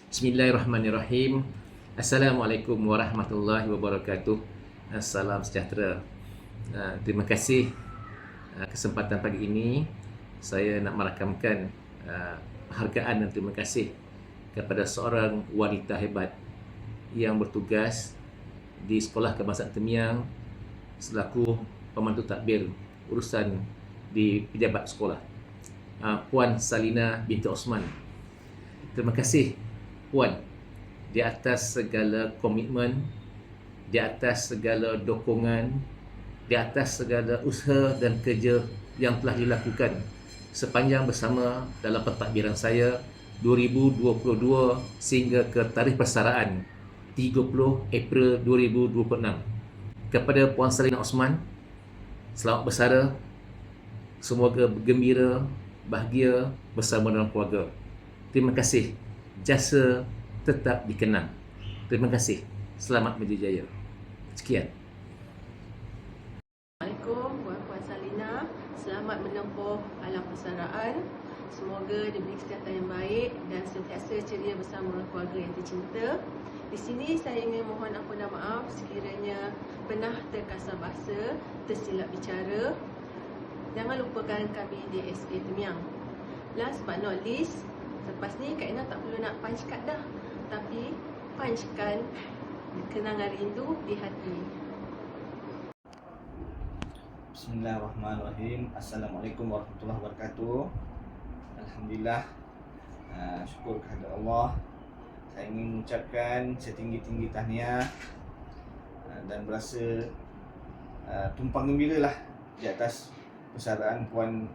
Bismillahirrahmanirrahim. Assalamualaikum warahmatullahi wabarakatuh. Salam sejahtera. Terima kasih kesempatan pagi ini. Saya nak merakamkan penghargaan dan terima kasih kepada seorang wanita hebat yang bertugas di Sekolah Kebangsaan Temiang selaku pemandu takbir urusan di pejabat sekolah, Puan Salina binti Osman. Terima kasih Puan di atas segala komitmen, di atas segala dokongan, di atas segala usaha dan kerja yang telah dilakukan sepanjang bersama dalam pentadbiran saya 2022 sehingga ke tarikh persaraan 30 April 2026. Kepada Puan Salina Osman, selamat bersara. Semoga bergembira, bahagia bersama dengan keluarga. Terima kasih. Jasa tetap dikenang. Terima kasih. Selamat berjaya. Sekian. Assalamualaikum Puan Salina. Selamat menempuh alam persaraan. Semoga diberi kesihatan yang baik dan sentiasa ceria bersama keluarga yang tercinta. Di sini saya ingin mohon ampun dan maaf sekiranya pernah terkasar bahasa, tersilap bicara. Jangan lupakan kami di SK Temiang. Last but not least, selepas ni Kak Ina tak perlu nak punch card dah, tapi punchkan kenangan rindu di hati. Bismillahirrahmanirrahim. Assalamualaikum warahmatullahi wabarakatuh. Alhamdulillah, syukur kepada Allah. Saya ingin mengucapkan setinggi-tinggi tahniah dan berasa tumpang gembira lah di atas persaraan Puan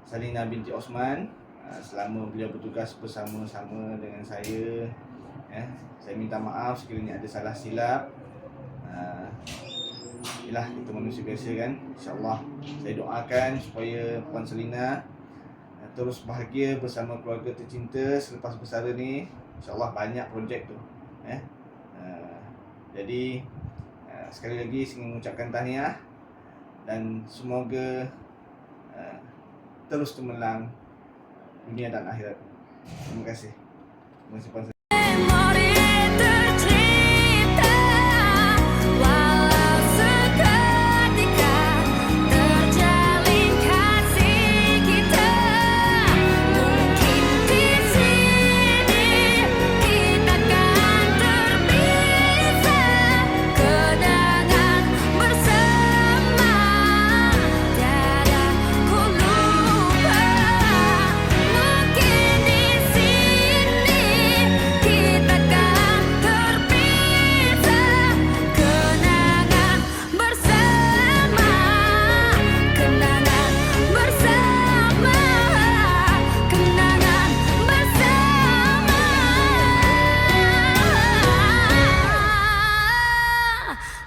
Salina binti Osman selama beliau bertugas bersama-sama dengan saya. Saya minta maaf sekiranya ada salah silap. Yalah, kita manusia biasa kan. InsyaAllah saya doakan supaya Puan Salina terus bahagia bersama keluarga tercinta selepas bersara ni. InsyaAllah banyak projek tu. Jadi sekali lagi saya ingin mengucapkan tahniah dan semoga terus cemerlang dunia dan akhirat. Terima kasih. Terima kasih Puan Salina.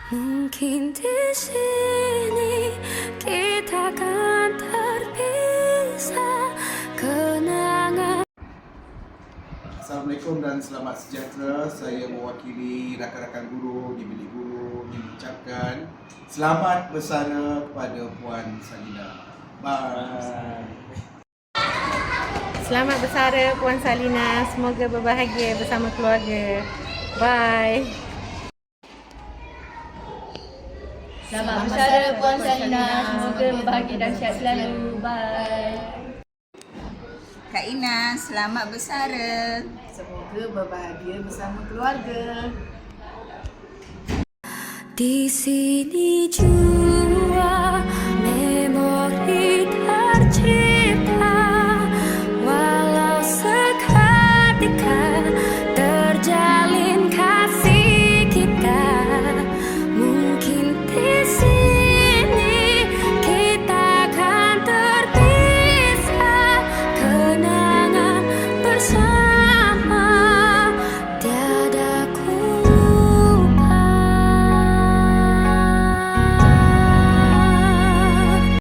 Mungkin di sini kita akan terpisah kenangan. Assalamualaikum dan selamat sejahtera. Saya mewakili rakan-rakan guru di bilik guru mengucapkan selamat bersara kepada Puan Salina. Bye. Selamat bersara Puan Salina. Semoga berbahagia bersama keluarga. Bye. Selamat bersara Puan Salina, semoga berbahagia dan sihat selalu. Bye. Kak Ina, selamat bersara. Semoga berbahagia bersama keluarga. Di sini juga